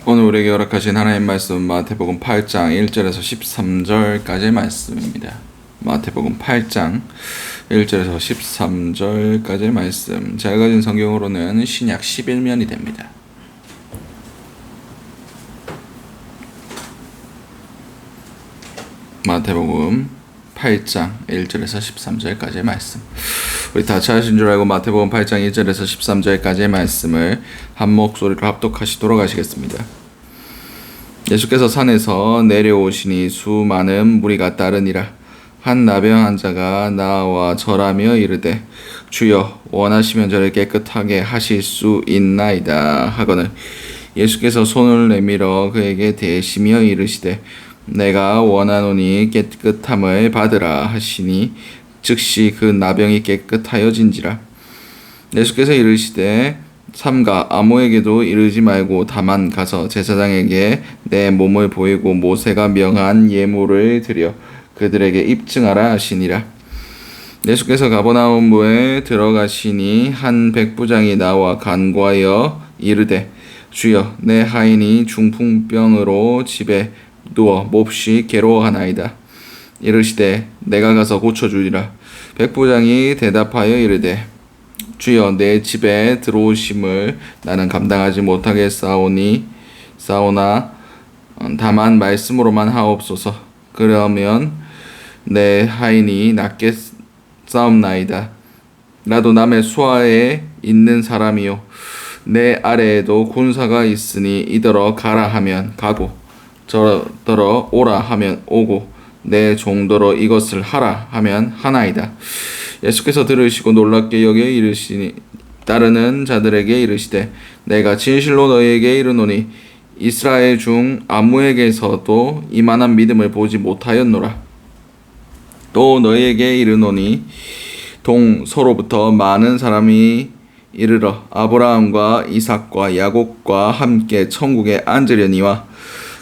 오늘 우리에게 허락하신 하나님 말씀 마태복음 8장 1절에서 13절까지의 말씀입니다. 마태복음 8장 1절에서 13절까지의 말씀. 제가 가진 성경으로는 신약 11면이 됩니다. 마태복음 8장 1절에서 13절까지의 말씀. 우리 다 찾으신 줄 알고 마태복음 8장 1절에서 13절까지의 말씀을 한 목소리로 합독하시도록 하시겠습니다. 예수께서 산에서 내려오시니 수많은 무리가 따르니라. 한 나병 환자가 나와 절하며 이르되 주여 원하시면 저를 깨끗하게 하실 수 있나이다 하거늘 예수께서 손을 내밀어 그에게 대시며 이르시되 내가 원하노니 깨끗함을 받으라 하시니 즉시 그 나병이 깨끗하여진지라. 예수께서 이르시되 삼가 아무에게도 이르지 말고 다만 가서 제사장에게 내 몸을 보이고 모세가 명한 예물을 드려 그들에게 입증하라 하시니라. 예수께서 가버나움에 들어가시니 한 백부장이 나와 간구하여 이르되 주여 내 하인이 중풍병으로 집에 누워 몹시 괴로워하나이다. 이르시되 내가 가서 고쳐주리라. 백부장이 대답하여 이르되 주여 내 집에 들어오심을 나는 감당하지 못하겠사오나 다만 말씀으로만 하옵소서. 그러면 내 하인이 낫겠사옵나이다. 나도 남의 수하에 있는 사람이요 내 아래에도 군사가 있으니 이더러 가라 하면 가고 저더러 오라 하면 오고 내 종더러 이것을 하라 하면 하나이다. 예수께서 들으시고 놀랍게 여겨 이르시니 따르는 자들에게 이르시되 내가 진실로 너희에게 이르노니 이스라엘 중 아무에게서도 이만한 믿음을 보지 못하였노라. 또 너희에게 이르노니 동서로부터 많은 사람이 이르러 아브라함과 이삭과 야곱과 함께 천국에 앉으려니와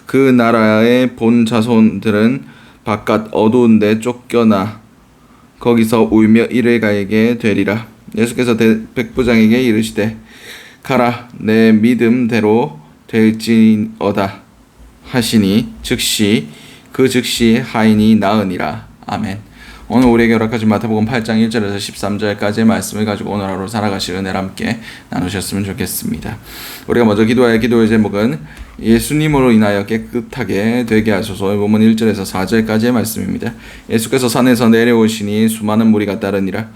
그 나라의 본 자손들은 바깥 어두운 데 쫓겨나 거기서 울며 이를 가게 되리라. 예수께서 백부장에게 이르시되 가라 내 믿음대로 될지어다 하시니 즉시 하인이 나으니라. 아멘. 오늘 우리에게 허락하신 마태복음 8장 1절에서 13절까지의 말씀을 가지고 오늘 하루 살아가실 은혜를 함께 나누셨으면 좋겠습니다. 우리가 먼저 기도할 기도의 제목은 예수님으로 인하여 깨끗하게 되게 하소서. 본문 1절에서 4절까지의 말씀입니다. 예수께서 산에서 내려오시니 수많은 무리가 따르니라.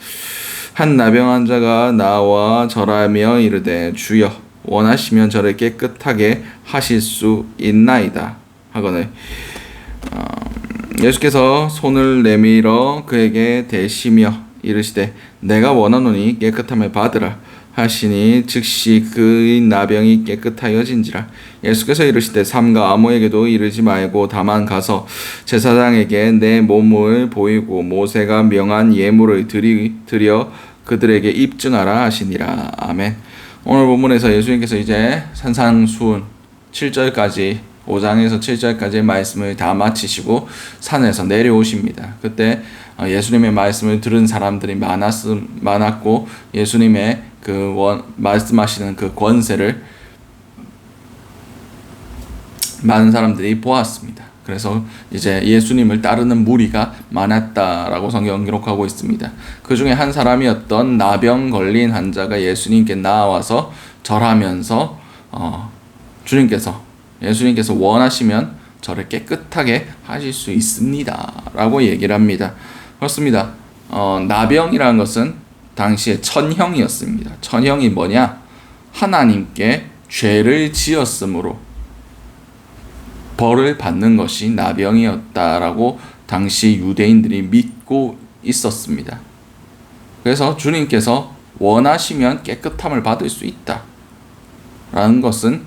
한 나병 환자가 나와 절하며 이르되 주여 원하시면 저를 깨끗하게 하실 수 있나이다 하거늘 예수께서 손을 내밀어 그에게 대시며 이르시되 내가 원하노니 깨끗함을 받으라 하시니 즉시 그의 나병이 깨끗하여진지라. 예수께서 이르시되 삼가 아무에게도 이르지 말고 다만 가서 제사장에게 내 몸을 보이고 모세가 명한 예물을 드려 그들에게 입증하라 하시니라. 아멘. 오늘 본문에서 예수님께서 이제 산상수훈 7절까지 5장에서 7절까지의 말씀을 다 마치시고 산에서 내려오십니다. 그때 예수님의 말씀을 들은 사람들이 많았고 예수님의 말씀하시는 그 권세를 많은 사람들이 보았습니다. 그래서 이제 예수님을 따르는 무리가 많았다라고 성경은 기록하고 있습니다. 그 중에 한 사람이었던 나병 걸린 환자가 예수님께 나와서 절하면서 예수님께서 원하시면 저를 깨끗하게 하실 수 있습니다 라고 얘기를 합니다. 그렇습니다. 나병이라는 것은 당시에 천형이었습니다. 천형이 뭐냐? 하나님께 죄를 지었으므로 벌을 받는 것이 나병이었다라고 당시 유대인들이 믿고 있었습니다. 그래서 주님께서 원하시면 깨끗함을 받을 수 있다 라는 것은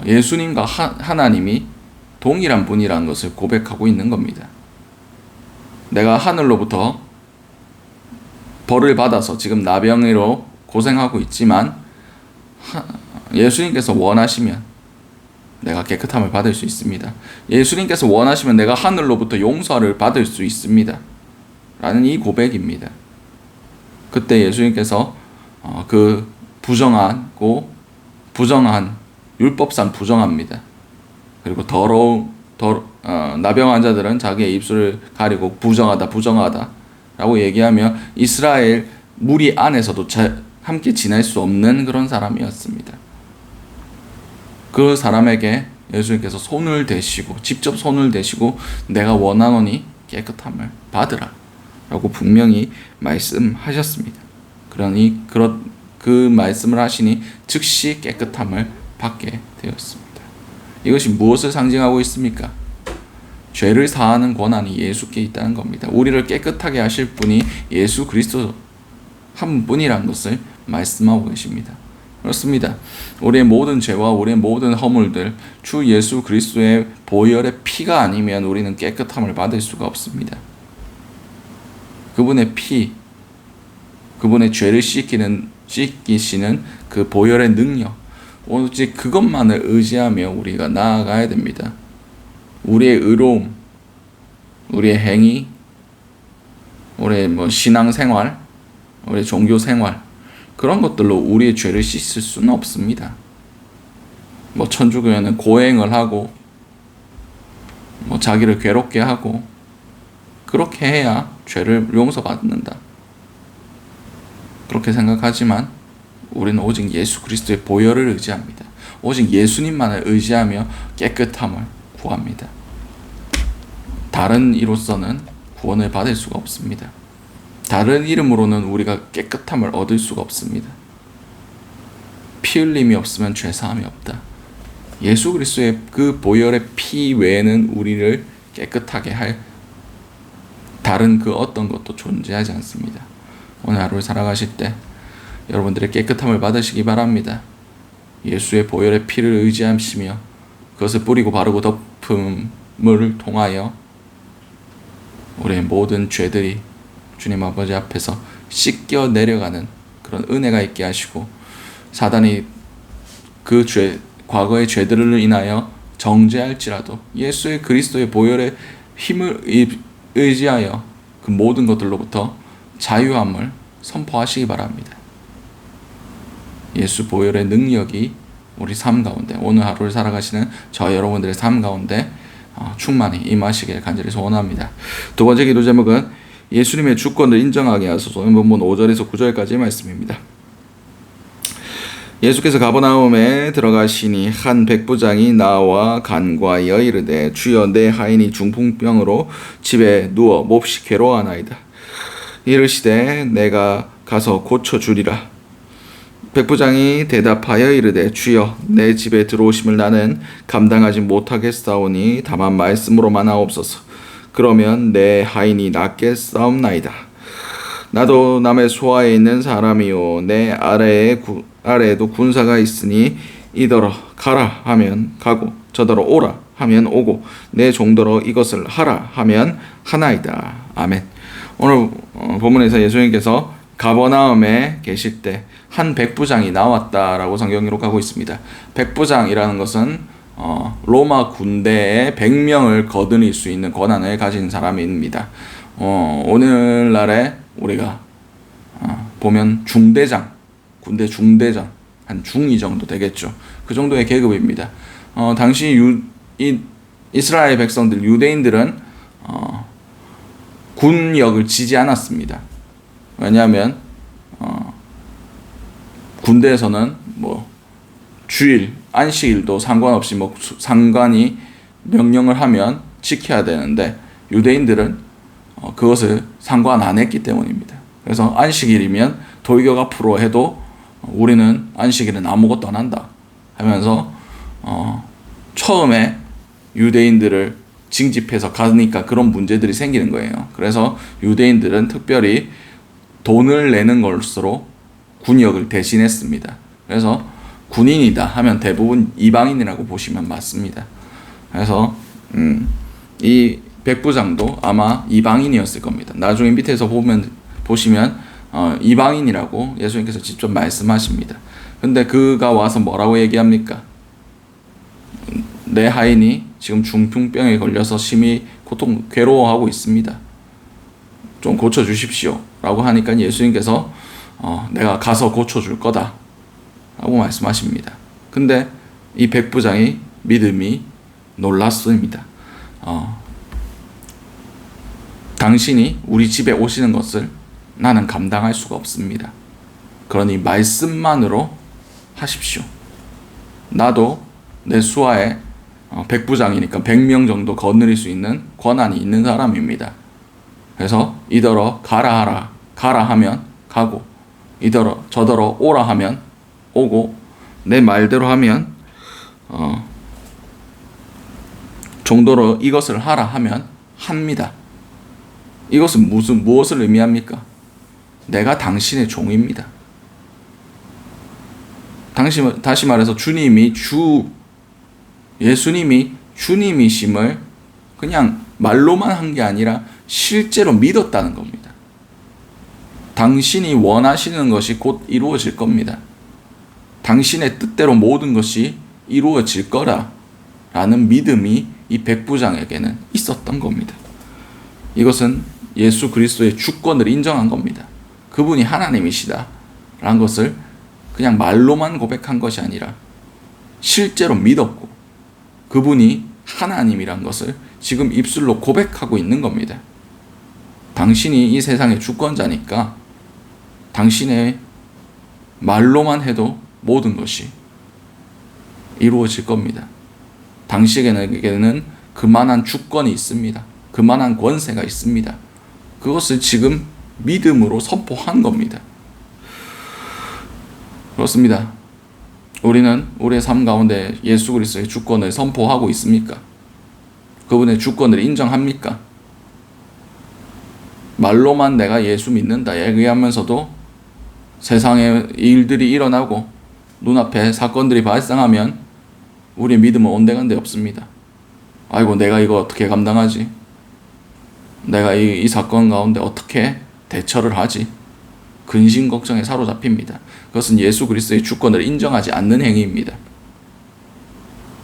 예수님과 하나님이 동일한 분이라는 것을 고백하고 있는 겁니다. 내가 하늘로부터 벌을 받아서 지금 나병으로 고생하고 있지만 예수님께서 원하시면 내가 깨끗함을 받을 수 있습니다. 예수님께서 원하시면 내가 하늘로부터 용서를 받을 수 있습니다 라는 이 고백입니다. 그때 예수님께서 그 부정한 율법상 부정합니다. 그리고 나병 환자들은 자기의 입술을 가리고 부정하다 라고 얘기하며 이스라엘 무리 안에서도 함께 지낼 수 없는 그런 사람이었습니다. 그 사람에게 예수님께서 직접 손을 대시고 내가 원하노니 깨끗함을 받으라 라고 분명히 말씀하셨습니다. 그러니 그 말씀을 하시니 즉시 깨끗함을 받게 되었습니다. 이것이 무엇을 상징하고 있습니까? 죄를 사하는 권한이 예수께 있다는 겁니다. 우리를 깨끗하게 하실 분이 예수 그리스도 한 분이라는 것을 말씀하고 계십니다. 그렇습니다. 우리의 모든 죄와 우리의 모든 허물들 주 예수 그리스도의 보혈의 피가 아니면 우리는 깨끗함을 받을 수가 없습니다. 그분의 피, 그분의 죄를 씻기시는 그 보혈의 능력, 오직 그것만을 의지하며 우리가 나아가야 됩니다. 우리의 의로움, 우리의 행위, 우리의 신앙생활, 우리의 종교생활, 그런 것들로 우리의 죄를 씻을 수는 없습니다. 천주교회는 고행을 하고 자기를 괴롭게 하고 그렇게 해야 죄를 용서받는다, 그렇게 생각하지만 우리는 오직 예수 그리스도의 보혈을 의지합니다. 오직 예수님만을 의지하며 깨끗함을 구합니다. 다른 이로서는 구원을 받을 수가 없습니다. 다른 이름으로는 우리가 깨끗함을 얻을 수가 없습니다. 피 흘림이 없으면 죄사함이 없다. 예수 그리스도의 그 보혈의 피 외에는 우리를 깨끗하게 할 다른 그 어떤 것도 존재하지 않습니다. 오늘 하루를 살아가실 때 여러분들의 깨끗함을 받으시기 바랍니다. 예수의 보혈의 피를 의지하시며 그것을 뿌리고 바르고 덮음을 통하여 우리의 모든 죄들이 주님 아버지 앞에서 씻겨 내려가는 그런 은혜가 있게 하시고, 사단이 그 과거의 죄들을 인하여 정죄할지라도 예수의 그리스도의 보혈의 힘을 의지하여 그 모든 것들로부터 자유함을 선포하시기 바랍니다. 예수 보혈의 능력이 우리 삶 가운데, 오늘 하루를 살아가시는 저 여러분들의 삶 가운데 충만히 임하시길 간절히 소원합니다. 두 번째 기도 제목은 예수님의 주권을 인정하게 하소서. 본문 5절에서 9절까지의 말씀입니다. 예수께서 가버나움에 들어가시니 한 백부장이 나와 간과하여 이르되 주여 내 하인이 중풍병으로 집에 누워 몹시 괴로워하나이다. 이르시되 내가 가서 고쳐주리라. 백부장이 대답하여 이르되 주여 내 집에 들어오심을 나는 감당하지 못하겠사오니 다만 말씀으로만 하옵소서. 그러면 내 하인이 낫겠사옵나이다. 나도 남의 소아에 있는 사람이요 내 아래에도 군사가 있으니 이더러 가라 하면 가고 저더러 오라 하면 오고 내 종더러 이것을 하라 하면 하나이다. 아멘. 오늘 본문에서 예수님께서 가버나움에 계실 때 한 백부장이 나왔다라고 성경 기록하고 있습니다. 백부장이라는 것은 로마 군대의 100명을 거느릴 수 있는 권한을 가진 사람입니다. 오늘날에 우리가 보면 중대장, 군대 중대장, 한 중2 정도 되겠죠. 그 정도의 계급입니다. 당시 이스라엘 백성들, 유대인들은 군역을 지지 않았습니다. 왜냐하면 군대에서는 주일, 안식일도 상관없이 상관이 명령을 하면 지켜야 되는데 유대인들은 그것을 상관 안 했기 때문입니다. 그래서 안식일이면 돌격 앞으로 해도 우리는 안식일은 아무것도 안 한다 하면서 처음에 유대인들을 징집해서 가니까 그런 문제들이 생기는 거예요. 그래서 유대인들은 특별히 돈을 내는 것으로 군역을 대신했습니다. 그래서 군인이다 하면 대부분 이방인이라고 보시면 맞습니다. 그래서 이 백부장도 아마 이방인이었을 겁니다. 나중에 밑에서 보시면 이방인이라고 예수님께서 직접 말씀하십니다. 근데 그가 와서 뭐라고 얘기합니까? 내 하인이 지금 중풍병에 걸려서 심히 괴로워하고 있습니다. 좀 고쳐주십시오 라고 하니까 예수님께서 내가 가서 고쳐줄 거다 라고 말씀하십니다. 근데 이 백부장의 믿음이 놀랐습니다. 당신이 우리 집에 오시는 것을 나는 감당할 수가 없습니다. 그러니 말씀만으로 하십시오. 나도 내 수하에 백부장이니까 100명 정도 거느릴 수 있는 권한이 있는 사람입니다. 그래서 이더러 가라 하면 가고, 이더러 저더러 오라 하면 오고, 내 말대로 하면 정도로 이것을 하라 하면 합니다. 이것은 무엇을 의미합니까? 내가 당신의 종입니다. 다시 말해서 예수님이 주님이심을 그냥 말로만 한 게 아니라 실제로 믿었다는 겁니다. 당신이 원하시는 것이 곧 이루어질 겁니다. 당신의 뜻대로 모든 것이 이루어질 거라라는 믿음이 이 백부장에게는 있었던 겁니다. 이것은 예수 그리스도의 주권을 인정한 겁니다. 그분이 하나님이시다라는 것을 그냥 말로만 고백한 것이 아니라 실제로 믿었고, 그분이 하나님이란 것을 지금 입술로 고백하고 있는 겁니다. 당신이 이 세상의 주권자니까 당신의 말로만 해도 모든 것이 이루어질 겁니다. 당신에게는 그만한 주권이 있습니다. 그만한 권세가 있습니다. 그것을 지금 믿음으로 선포한 겁니다. 그렇습니다. 우리는 우리의 삶 가운데 예수 그리스도의 주권을 선포하고 있습니까? 그분의 주권을 인정합니까? 말로만 내가 예수 믿는다 얘기하면서도 세상에 일들이 일어나고 눈앞에 사건들이 발생하면 우리의 믿음은 온데간데 없습니다. 아이고, 내가 이거 어떻게 감당하지? 내가 이 사건 가운데 어떻게 대처를 하지? 근심 걱정에 사로잡힙니다. 그것은 예수 그리스도의 주권을 인정하지 않는 행위입니다.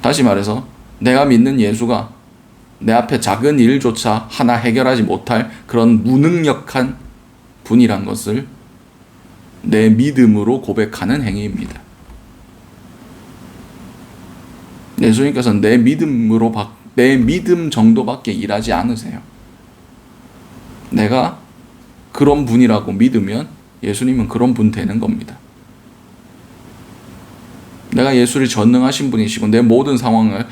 다시 말해서 내가 믿는 예수가 내 앞에 작은 일조차 하나 해결하지 못할 그런 무능력한 분이란 것을 내 믿음으로 고백하는 행위입니다. 예수님께서는 내 믿음 정도밖에 일하지 않으세요. 내가 그런 분이라고 믿으면 예수님은 그런 분 되는 겁니다. 내가 예수를 전능하신 분이시고 내 모든 상황을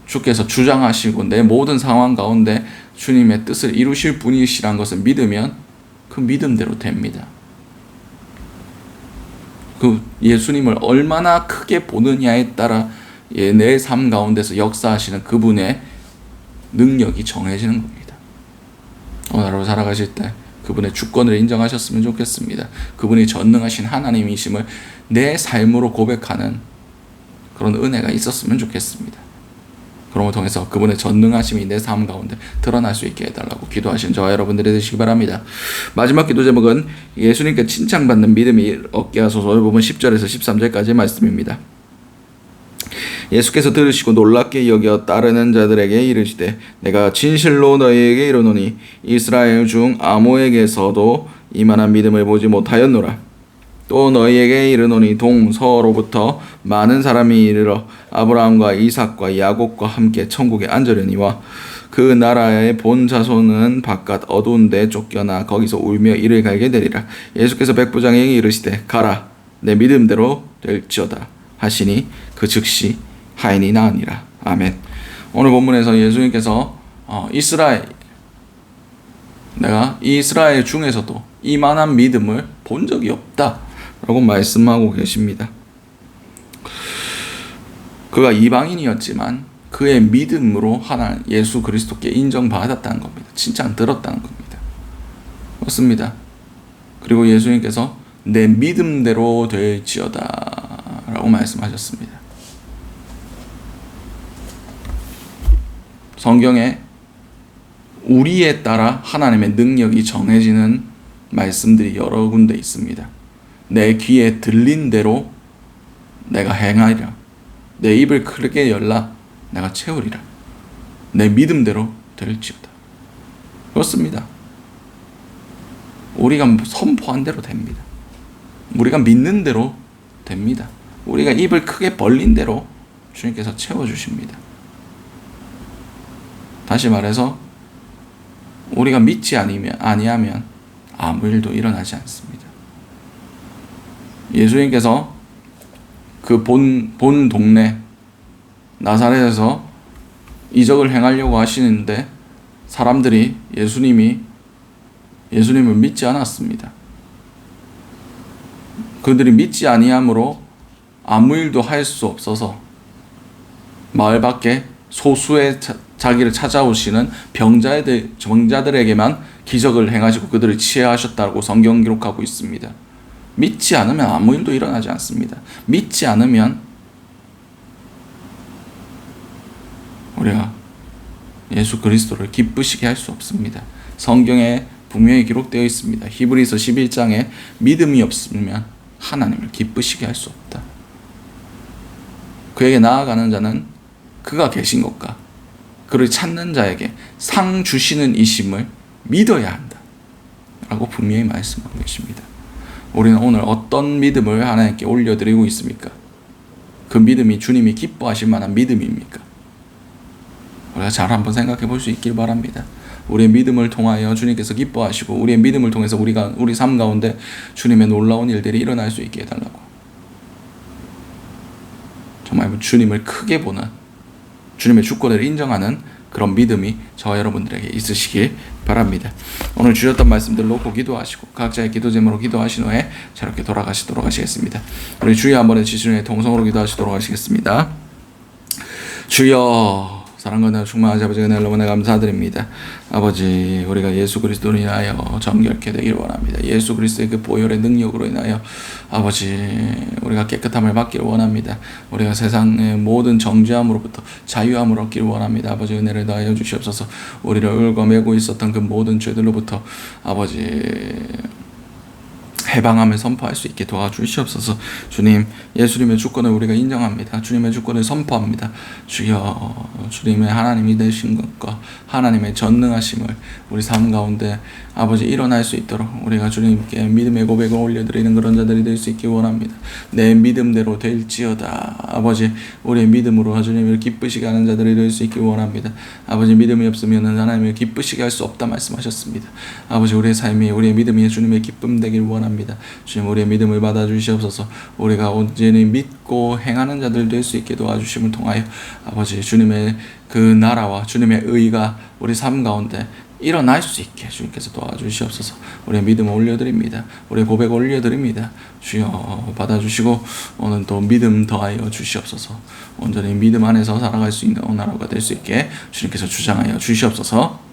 주께서 주장하시고 내 모든 상황 가운데 주님의 뜻을 이루실 분이시란 것을 믿으면 그 믿음대로 됩니다. 그 예수님을 얼마나 크게 보느냐에 따라 내 삶 가운데서 역사하시는 그분의 능력이 정해지는 겁니다. 오늘 하루 살아가실 때 그분의 주권을 인정하셨으면 좋겠습니다. 그분이 전능하신 하나님이심을 내 삶으로 고백하는 그런 은혜가 있었으면 좋겠습니다. 그런 걸 통해서 그분의 전능하심이 내 삶 가운데 드러날 수 있게 해달라고 기도하신 저와 여러분들이 되시기 바랍니다. 마지막 기도 제목은 예수님께 칭찬받는 믿음이 얻게 하소서. 오늘 보면 10절에서 13절까지의 말씀입니다. 예수께서 들으시고 놀랍게 여겨 따르는 자들에게 이르시되 내가 진실로 너희에게 이르노니 이스라엘 중 아무에게서도 이만한 믿음을 보지 못하였노라. 또 너희에게 이르노니 동서로부터 많은 사람이 이르러 아브라함과 이삭과 야곱과 함께 천국에 앉으려니와 그 나라의 본 자손은 바깥 어두운 데 쫓겨나 거기서 울며 이를 갈게 되리라. 예수께서 백부장에게 이르시되 가라, 내 믿음대로 될지어다 하시니 그 즉시 하인이 나으니라. 아멘. 오늘 본문에서 예수님께서 내가 이스라엘 중에서도 이만한 믿음을 본 적이 없다 라고 말씀하고 계십니다. 그가 이방인이었지만 그의 믿음으로 하나님 예수 그리스도께 인정받았다는 겁니다. 칭찬 들었다는 겁니다. 그렇습니다. 그리고 예수님께서 내 믿음대로 될지어다 라고 말씀하셨습니다. 성경에 우리에 따라 하나님의 능력이 정해지는 말씀들이 여러 군데 있습니다. 내 귀에 들린 대로 내가 행하리라. 내 입을 크게 열라. 내가 채우리라. 내 믿음대로 될지어다. 그렇습니다. 우리가 선포한 대로 됩니다. 우리가 믿는 대로 됩니다. 우리가 입을 크게 벌린 대로 주님께서 채워주십니다. 다시 말해서 우리가 믿지 아니하면 아무 일도 일어나지 않습니다. 예수님께서 그 본 동네 나사렛에서 이적을 행하려고 하시는데 사람들이 예수님을 믿지 않았습니다. 그들이 믿지 아니함으로 아무 일도 할 수 없어서 마을 밖에 소수의 자기를 찾아오시는 병자들에게만 기적을 행하시고 그들을 치유하셨다고 성경 기록하고 있습니다. 믿지 않으면 아무 일도 일어나지 않습니다. 믿지 않으면 우리가 예수 그리스도를 기쁘시게 할 수 없습니다. 성경에 분명히 기록되어 있습니다. 히브리서 11장에 믿음이 없으면 하나님을 기쁘시게 할 수 없다. 그에게 나아가는 자는 그가 계신 것과 그를 찾는 자에게 상 주시는 이심을 믿어야 한다 라고 분명히 말씀하고 계십니다. 우리는 오늘 어떤 믿음을 하나님께 올려드리고 있습니까? 그 믿음이 주님이 기뻐하실 만한 믿음입니까? 우리가 잘 한번 생각해 볼 수 있길 바랍니다. 우리의 믿음을 통하여 주님께서 기뻐하시고 우리의 믿음을 통해서 우리 삶 가운데 주님의 놀라운 일들이 일어날 수 있게 해달라고. 정말 주님을 크게 보는, 주님의 주권을 인정하는 그런 믿음이 저와 여러분들에게 있으시길 바랍니다. 오늘 주셨던 말씀들 놓고 기도하시고 각자의 기도 제목으로 기도하신 후에 자유롭게 돌아가시도록 하시겠습니다. 우리 주여 한번 해주시는 동성으로 기도하시도록 하시겠습니다. 주여, 사랑과 은혜로 충만하신 아버지, 은혜를 너무나 감사드립니다. 아버지, 우리가 예수 그리스도로 인하여 정결케 되길 원합니다. 예수 그리스도의 그 보혈의 능력으로 인하여 아버지, 우리가 깨끗함을 받기를 원합니다. 우리가 세상의 모든 정죄함으로부터 자유함을 얻기를 원합니다. 아버지, 은혜를 다하여 주시옵소서. 우리를 얽어매고 있었던 그 모든 죄들로부터 아버지 해방함을 선포할 수 있게 도와주시옵소서. 주님, 예수님의 주권을 우리가 인정합니다. 주님의 주권을 선포합니다. 주여, 주님의 하나님이 되신 것과 하나님의 전능하심을 우리 삶 가운데 아버지 일어날 수 있도록 우리가 주님께 믿음의 고백을 올려드리는 그런 자들이 될 수 있기 원합니다. 내 믿음대로 될지어다. 아버지, 우리의 믿음으로 주님을 기쁘시게 하는 자들이 될 수 있기 원합니다. 아버지, 믿음이 없으면 하나님을 기쁘시게 할 수 없다 말씀하셨습니다. 아버지, 우리의 삶이, 우리의 믿음이 주님의 기쁨 되길 원합니다. 주님, 우리의 믿음을 받아주시옵소서. 우리가 온전히 믿고 행하는 자들 될 수 있게 도와주심을 통하여 아버지, 주님의 그 나라와 주님의 의가 우리 삶 가운데 일어날 수 있게 주님께서 도와주시옵소서. 우리의 믿음을 올려드립니다. 우리의 고백을 올려드립니다. 주여, 받아주시고 오늘 또 믿음 더하여 주시옵소서. 온전히 믿음 안에서 살아갈 수 있는 오늘 하루가 될 수 있게 주님께서 주장하여 주시옵소서.